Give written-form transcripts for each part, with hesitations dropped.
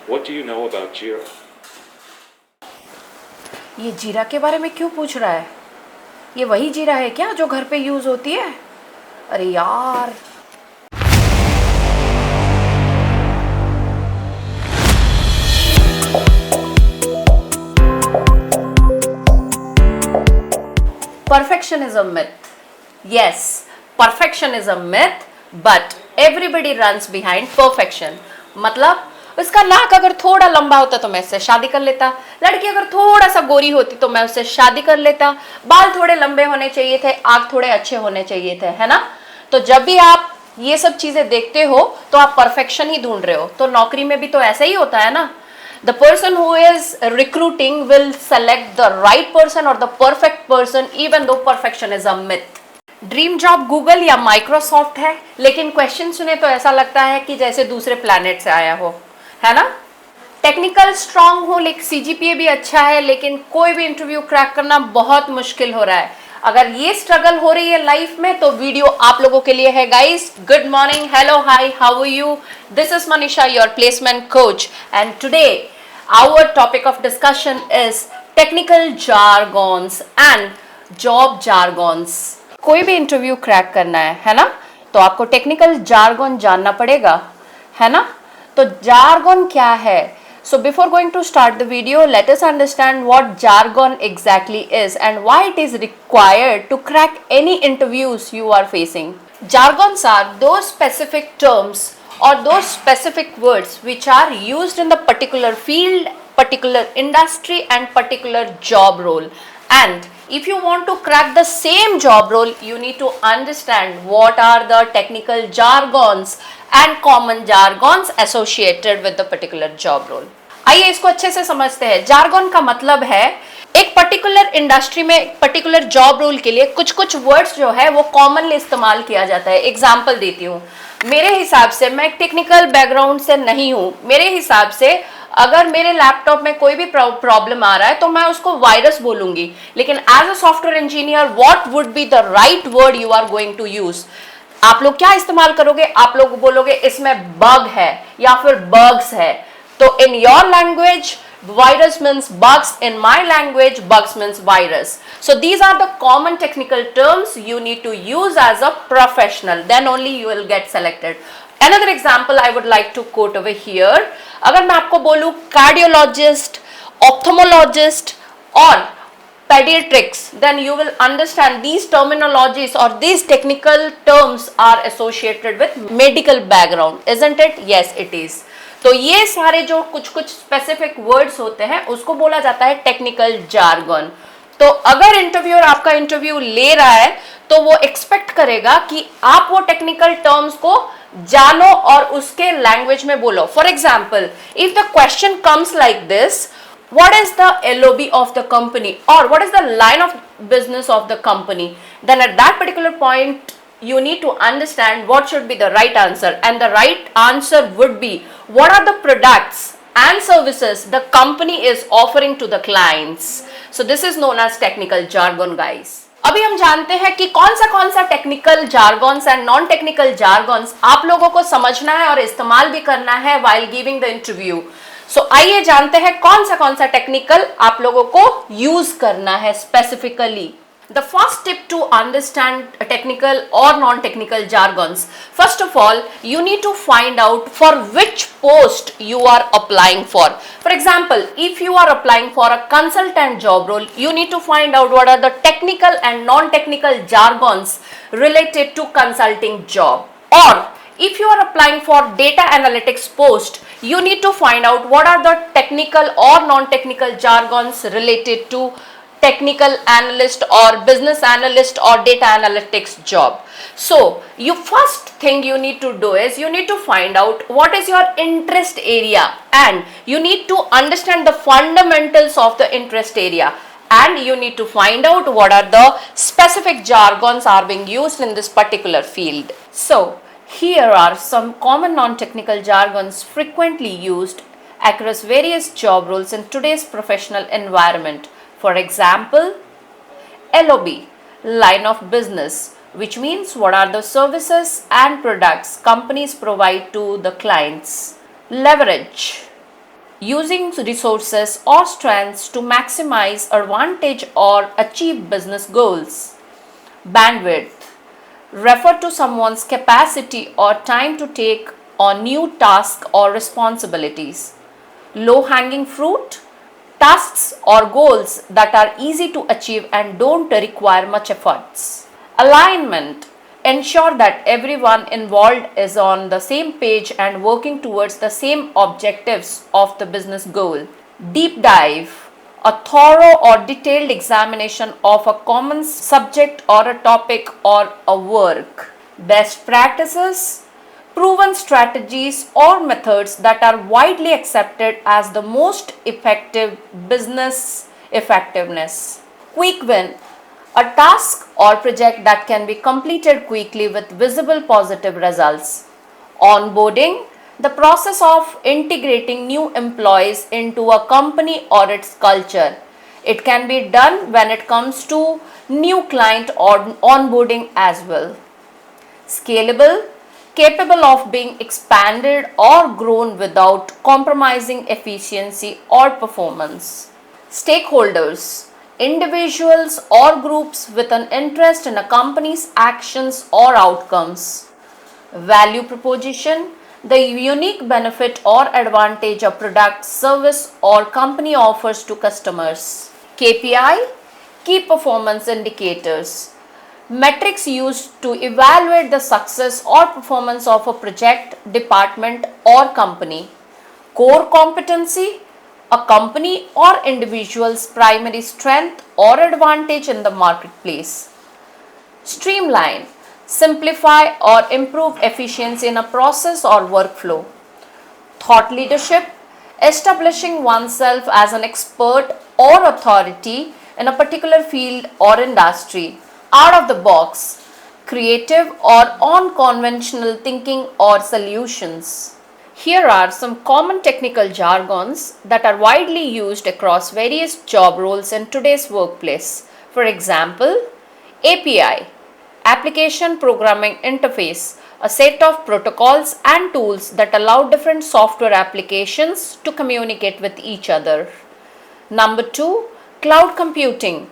What do you know about Jira? ये जीरा के बारे में क्यों पूछ रहा है? ये वही जीरा है क्या जो घर पे यूज होती है? अरे यार, perfection is a myth. Yes, perfection is a myth, but everybody runs behind perfection. मतलब उसका नाक अगर थोड़ा लंबा होता तो मैं उससे शादी कर लेता, लड़की अगर थोड़ा सा गोरी होती तो मैं उससे शादी कर लेता, बाल थोड़े लंबे होने चाहिए थे, आंख थोड़े अच्छे होने चाहिए थे, है ना? तो जब भी आप ये सब चीजें देखते हो तो आप परफेक्शन ही ढूंढ रहे हो। तो नौकरी में भी तो ऐसा ही होता है ना। The person who is recruiting will select the right person or the perfect person even though perfection is a myth. Dream job Google या माइक्रोसॉफ्ट है, लेकिन क्वेश्चन सुने तो ऐसा लगता है कि जैसे दूसरे प्लैनेट से आया हो, है ना? टेक्निकल स्ट्रांग हो, लेकिन सीजीपीए भी अच्छा है, लेकिन कोई भी इंटरव्यू क्रैक करना बहुत मुश्किल हो रहा है। अगर ये स्ट्रगल हो रही है लाइफ में तो वीडियो आप लोगों के लिए है guys. Good morning, hello, hi, how are you? This is Manisha, your placement coach, and today our topic of discussion is technical jargons and job jargons. कोई भी इंटरव्यू क्रैक करना है ना, तो आपको टेक्निकल जारगॉन जानना पड़ेगा, है ना? तो जारगॉन क्या है? So before going to start the video, let us understand what jargon exactly is and why it is required to crack any interviews you are facing. Jargons are those specific terms or those specific words which are used in the particular field, particular industry and particular job role. And if you want to crack the same job role, you need to understand what are the technical jargons and common jargons associated with the particular job role. आइए इसको अच्छे से समझते हैं। Jargon का मतलब है एक पर्टिकुलर इंडस्ट्री में एक पर्टिकुलर जॉब रोल के लिए कुछ कुछ वर्ड्स जो है वो कॉमनली इस्तेमाल किया जाता है। एग्जांपल देती हूँ। मेरे हिसाब से, मैं टेक्निकल बैकग्राउंड से नहीं हूँ, मेरे हिसाब से अगर मेरे लैपटॉप में कोई भी प्रॉब्लम आ रहा है तो मैं उसको वायरस बोलूंगी, लेकिन as a software engineer what would be the right word you are going to use? आप लोग क्या इस्तेमाल करोगे? आप लोग बोलोगे इसमें बग है या फिर बग्स है। तो in your language, virus means bugs. In my language, bugs means virus. So these are the common technical terms you need to use as a professional. Then only you will get selected. Another example I would like to quote over here. अगर मैं आपको बोलूँ cardiologist, ophthalmologist और pediatrics, then you will understand these terminologies or these technical terms are associated with medical background, isn't it? Yes, it is. तो ये सारे जो कुछ कुछ स्पेसिफिक वर्ड्स होते हैं उसको बोला जाता है टेक्निकल जार्गन। तो अगर इंटरव्यूअर आपका इंटरव्यू ले रहा है तो वो एक्सपेक्ट करेगा कि आप वो टेक्निकल टर्म्स को जानो और उसके लैंग्वेज में बोलो। For example, if the question comes like this, what is the LOB of the company or what is the line of business of the company, then at that particular point you need to understand what should be the right answer, and the right answer would be what are the products and services the company is offering to the clients. So this is known as technical jargon, guys. अभी हम जानते हैं कि कौन सा technical जार्गॉन्स and non technical जार्गॉन्स आप लोगों को समझना है और इस्तेमाल भी करना है while giving the interview. सो आइए जानते हैं कौन सा टेक्निकल आप लोगों को यूज करना है specifically. The first tip to understand technical or non-technical jargons. First of all, you need to find out for which post you are applying for. For example, if you are applying for a consultant job role, you need to find out what are the technical and non-technical jargons related to consulting job. Or if you are applying for data analytics post, you need to find out what are the technical or non-technical jargons related to technical analyst or business analyst or data analytics job. So you first thing you need to do is you need to find out what is your interest area, and you need to understand the fundamentals of the interest area, and you need to find out what are the specific jargons are being used in this particular field. So here are some common non-technical jargons frequently used across various job roles in today's professional environment. For example, LOB, line of business, which means what are the services and products companies provide to the clients. Leverage, using resources or strengths to maximize advantage or achieve business goals. Bandwidth refer to someone's capacity or time to take on new tasks or responsibilities. Low hanging fruit, tasks or goals that are easy to achieve and don't require much efforts. Alignment, ensure that everyone involved is on the same page and working towards the same objectives of the business goal. Deep dive, a thorough or detailed examination of a common subject or a topic or a work. Best practices, proven strategies or methods that are widely accepted as the most effective business effectiveness. Quick win, a task or project that can be completed quickly with visible positive results. Onboarding, the process of integrating new employees into a company or its culture. It can be done when it comes to new client or onboarding as well. Scalable, capable of being expanded or grown without compromising efficiency or performance. Stakeholders, individuals or groups with an interest in a company's actions or outcomes. Value proposition, the unique benefit or advantage a product, service, or company offers to customers. KPI, key performance indicators, metrics used to evaluate the success or performance of a project, department, or company. Core competency, a company or individual's primary strength or advantage in the marketplace. Streamline, simplify or improve efficiency in a process or workflow. Thought leadership, establishing oneself as an expert or authority in a particular field or industry. Out of the box, creative or unconventional thinking or solutions. Here are some common technical jargons that are widely used across various job roles in today's workplace. For example, API, Application Programming Interface, a set of protocols and tools that allow different software applications to communicate with each other. Number 2, cloud computing,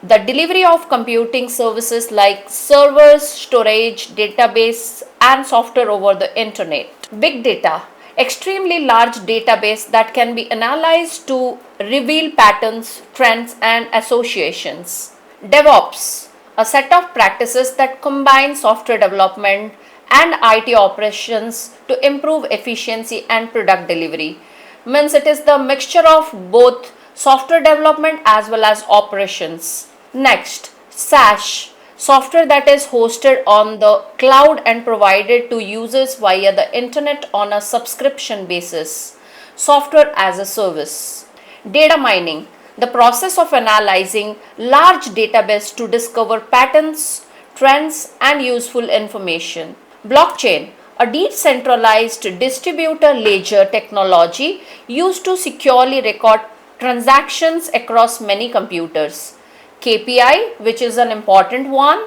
the delivery of computing services like servers, storage, database, and software over the internet. Big data, extremely large database that can be analyzed to reveal patterns, trends, and associations. DevOps, a set of practices that combine software development and IT operations to improve efficiency and product delivery. Means it is the mixture of both software development as well as operations. Next, SaaS, software that is hosted on the cloud and provided to users via the internet on a subscription basis. Software as a service. Data mining, the process of analyzing large database to discover patterns, trends, and useful information. Blockchain, a decentralized distributed ledger technology used to securely record transactions across many computers. KPI, which is an important one,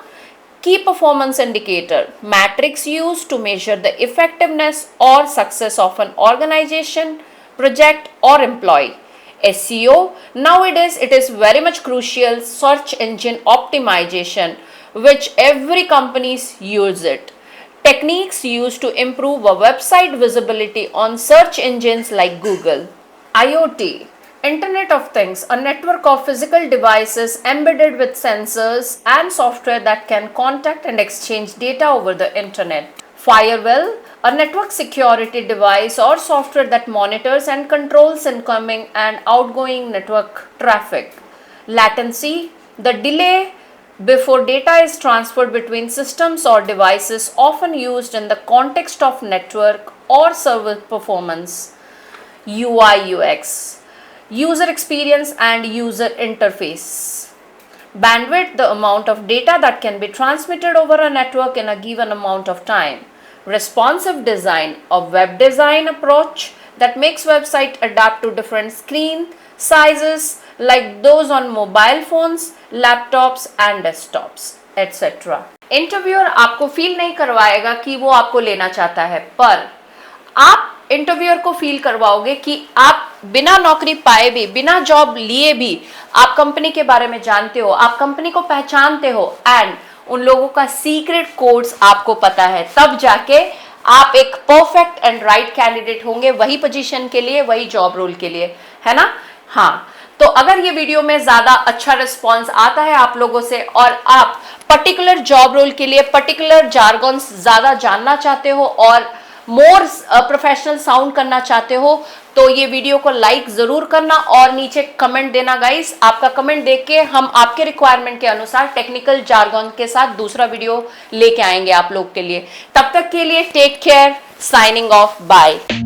key performance indicator, matrix used to measure the effectiveness or success of an organization, project, or employee. SEO, nowadays it is very much crucial, search engine optimization, which every companies use it. Techniques used to improve a website visibility on search engines like Google. IoT, Internet of Things, a network of physical devices embedded with sensors and software that can contact and exchange data over the internet. Firewall, a network security device or software that monitors and controls incoming and outgoing network traffic. Latency, the delay before data is transferred between systems or devices, often used in the context of network or server performance. UI UX, user experience and user interface. Bandwidth, the amount of data that can be transmitted over a network in a given amount of time. Responsive design, a web design approach that makes website adapt to different screen sizes like those on mobile phones, laptops and desktops, etc. Interviewer आपको feel नहीं करवाएगा कि वो आपको लेना चाहता है, पर आप इंटरव्यूअर को फील करवाओगे कि आप बिना नौकरी पाए भी, बिना जॉब लिए भी आप कंपनी के बारे में जानते हो, आप कंपनी को पहचानते हो एंड उन लोगों का सीक्रेट कोड्स आपको पता है, तब जाके आप एक परफेक्ट एंड राइट कैंडिडेट होंगे वही पोजीशन के लिए, वही जॉब रोल के लिए, है ना। हाँ, तो अगर ये वीडियो में ज्यादा अच्छा रिस्पॉन्स आता है आप लोगों से और आप पर्टिकुलर जॉब रोल के लिए पर्टिकुलर जार्गन्स ज्यादा जानना चाहते हो और मोर प्रोफेशनल साउंड करना चाहते हो, तो ये वीडियो को लाइक जरूर करना और नीचे कमेंट देना गाइस। आपका कमेंट देख के हम आपके रिक्वायरमेंट के अनुसार टेक्निकल जार्गन के साथ दूसरा वीडियो लेके आएंगे आप लोग के लिए। तब तक के लिए take care, signing off, bye.